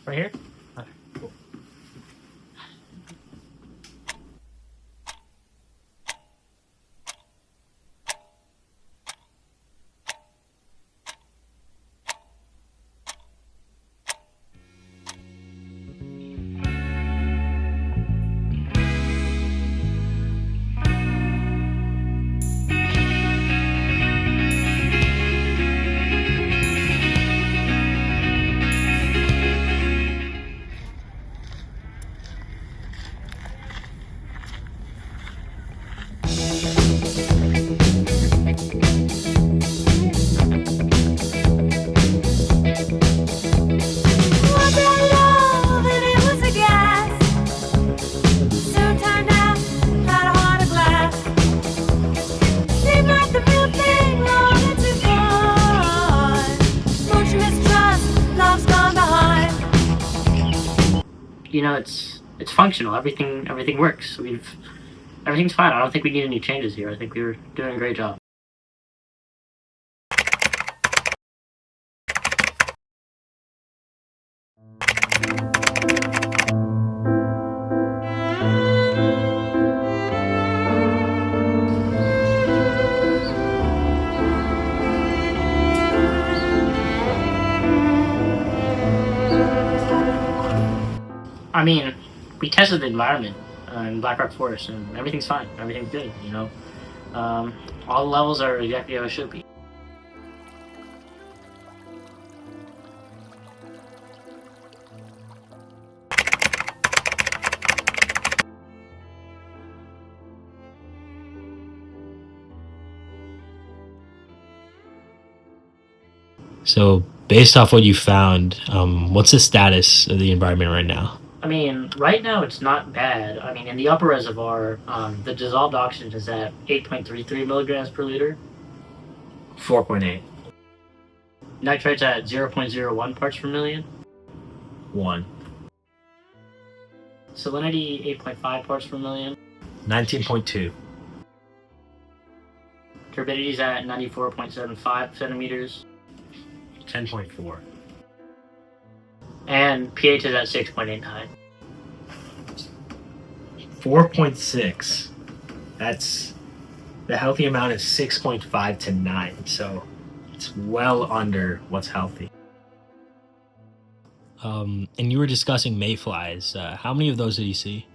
Right here? Okay, cool. You know, it's functional. Everything works. Everything's fine. I don't think we need any changes here. I think we were doing a great job. I mean, we tested the environment in Black Rock Forest, and everything's fine. Everything's good. You know, all the levels are exactly how it should be. So, based off what you found, what's the status of the environment right now? I mean, right now it's not bad. I mean, in the upper reservoir, the dissolved oxygen is at 8.33 milligrams per liter. 4.8. Nitrate's at 0.01 parts per million. 1. Salinity, 8.5 parts per million. 19.2. Turbidity's at 94.75 centimeters. 10.4. And pH is at 6.89. 4.6. That's the healthy amount is 6.5 to 9, so it's well under what's healthy. And you were discussing mayflies. How many of those did you see?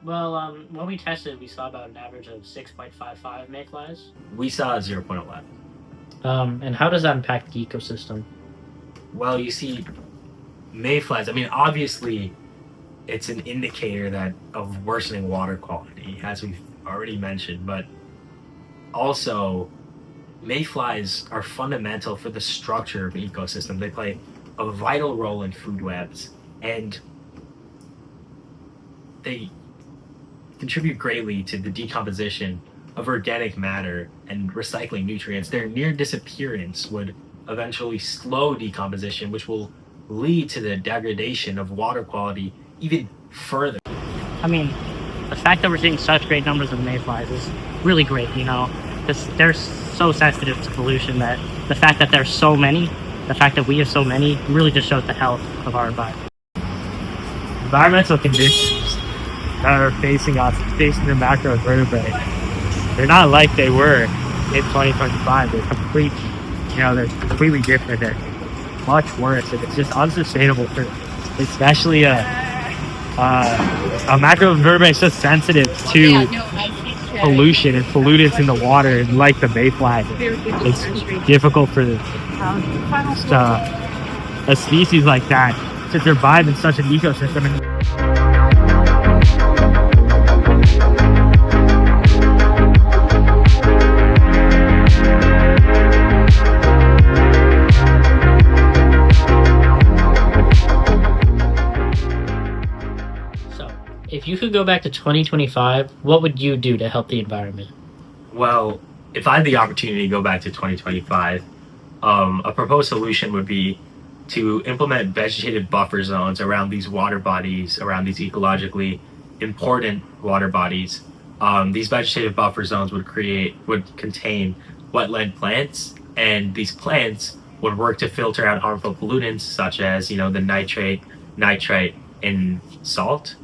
Well, when we tested, we saw about an average of 6.55 mayflies. We saw 0.11. And how does that impact the ecosystem? Well, you see, mayflies, I mean, obviously, it's an indicator of worsening water quality, as we've already mentioned, but also, mayflies are fundamental for the structure of the ecosystem. They play a vital role in food webs, and they contribute greatly to the decomposition of organic matter and recycling nutrients. Their near disappearance would eventually slow decomposition, which will lead to the degradation of water quality even further. I mean, the fact that we're seeing such great numbers of mayflies is really great, you know, because they're so sensitive to pollution that the fact that there's so many, the fact that we have so many, really just shows the health of our environment. Environmental conditions that are facing us, facing the macroinvertebrate, they're not like they were in 2025. They're completely different. They're much worse, and it's just unsustainable for, especially a macroinvertebrate so sensitive to pollution and pollutants in the water, and like the mayfly, it's difficult for a species like that to survive in such an ecosystem. If you could go back to 2025, what would you do to help the environment? Well, if I had the opportunity to go back to 2025, a proposed solution would be to implement vegetative buffer zones around these water bodies, around these ecologically important water bodies. These vegetative buffer zones would contain wetland plants, and these plants would work to filter out harmful pollutants such as, the nitrate nitrite in salt.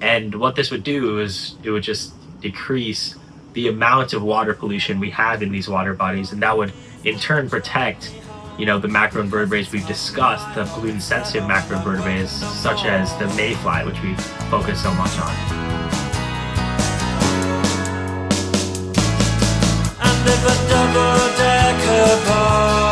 And what this would do is it would just decrease the amount of water pollution we have in these water bodies, and that would in turn protect, the macroinvertebrates we've discussed, the pollutant-sensitive macroinvertebrates such as the mayfly, which we focus so much on. And if a double-decker bus